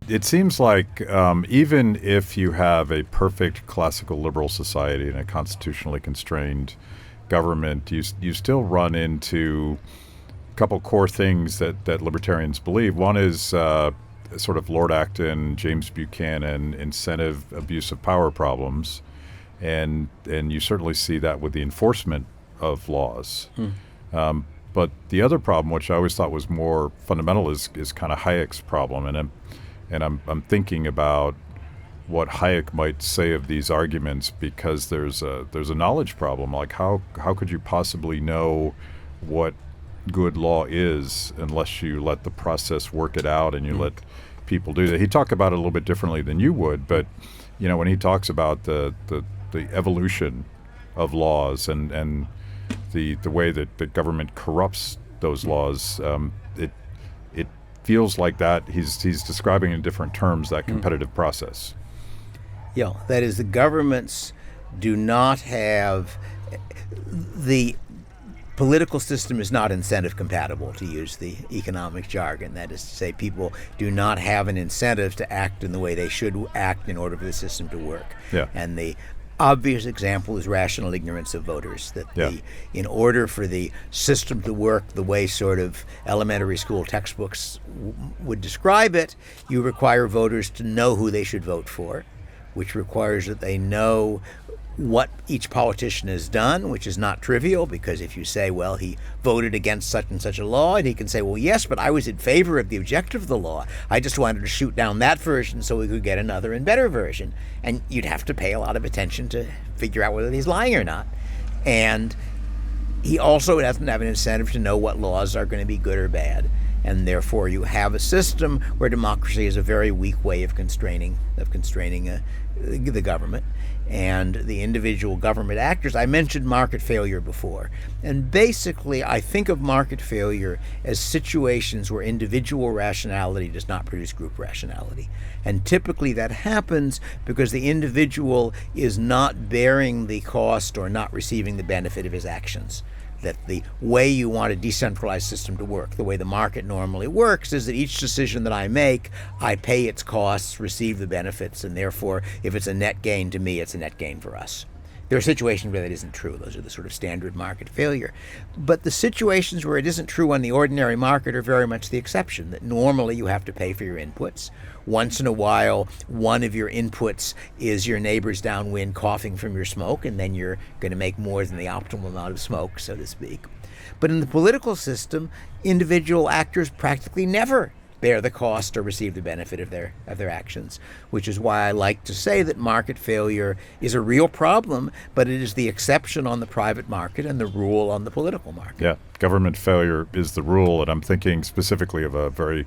It seems like even if you have a perfect classical liberal society and a constitutionally constrained government, you still run into a couple core things that libertarians believe. One is sort of Lord Acton, James Buchanan, incentive abuse of power problems, and you certainly see that with the enforcement of laws. But the other problem, which I always thought was more fundamental, is kind of Hayek's problem, and I'm thinking about what Hayek might say of these arguments, because there's a knowledge problem. Like how could you possibly know what good law is unless you let the process work it out and you let people do that? He talked about it a little bit differently than you would, but when he talks about the evolution of laws and the way that the government corrupts those laws, it feels like that he's describing in different terms that competitive process. Yeah, that is, the governments do not have the political system is not incentive compatible, to use the economic jargon. That is to say, people do not have an incentive to act in the way they should act in order for the system to work. Yeah. And the obvious example is rational ignorance of voters, that in order for the system to work the way sort of elementary school textbooks would describe it, you require voters to know who they should vote for, which requires that they know what each politician has done, which is not trivial, because if you say, well, he voted against such and such a law, and he can say, well, yes, but I was in favor of the objective of the law. I just wanted to shoot down that version so we could get another and better version. And you'd have to pay a lot of attention to figure out whether he's lying or not. And he also doesn't have an incentive to know what laws are going to be good or bad. And therefore you have a system where democracy is a very weak way of constraining the government and the individual government actors. I mentioned market failure before, and basically I think of market failure as situations where individual rationality does not produce group rationality. And typically that happens because the individual is not bearing the cost or not receiving the benefit of his actions. That the way you want a decentralized system to work, the way the market normally works, is that each decision that I make, I pay its costs, receive the benefits, and therefore, if it's a net gain to me, it's a net gain for us. There are situations where that isn't true. Those are the sort of standard market failure. But the situations where it isn't true on the ordinary market are very much the exception, that normally you have to pay for your inputs. Once in a while, one of your inputs is your neighbors downwind coughing from your smoke, and then you're going to make more than the optimal amount of smoke, so to speak. But in the political system, individual actors practically never bear the cost or receive the benefit of their actions, which is why I like to say that market failure is a real problem, but it is the exception on the private market and the rule on the political market. Yeah, government failure is the rule, and I'm thinking specifically of a very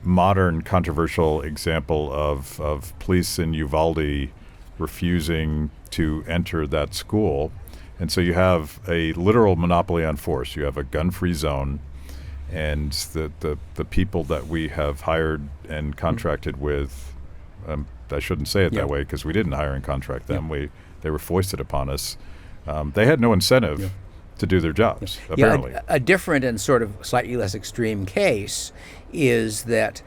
modern controversial example of police in Uvalde refusing to enter that school. And so you have a literal monopoly on force. You have a gun-free zone, and the people that we have hired and contracted with, I shouldn't say it that way because we didn't hire and contract them. They were foisted upon us. They had no incentive to do their jobs, apparently. A different and sort of slightly less extreme case is that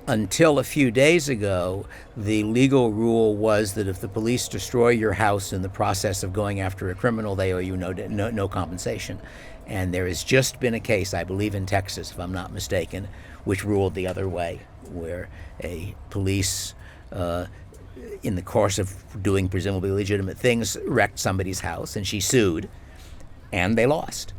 until a few days ago, the legal rule was that if the police destroy your house in the process of going after a criminal, they owe you no compensation. And there has just been a case, I believe in Texas, if I'm not mistaken, which ruled the other way, where a police, in the course of doing presumably legitimate things, wrecked somebody's house, and she sued, and they lost,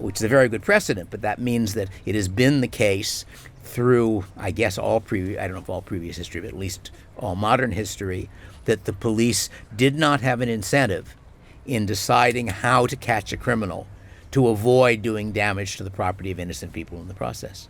which is a very good precedent. But that means that it has been the case through, I guess, I don't know if all previous history, but at least all modern history, that the police did not have an incentive in deciding how to catch a criminal to avoid doing damage to the property of innocent people in the process.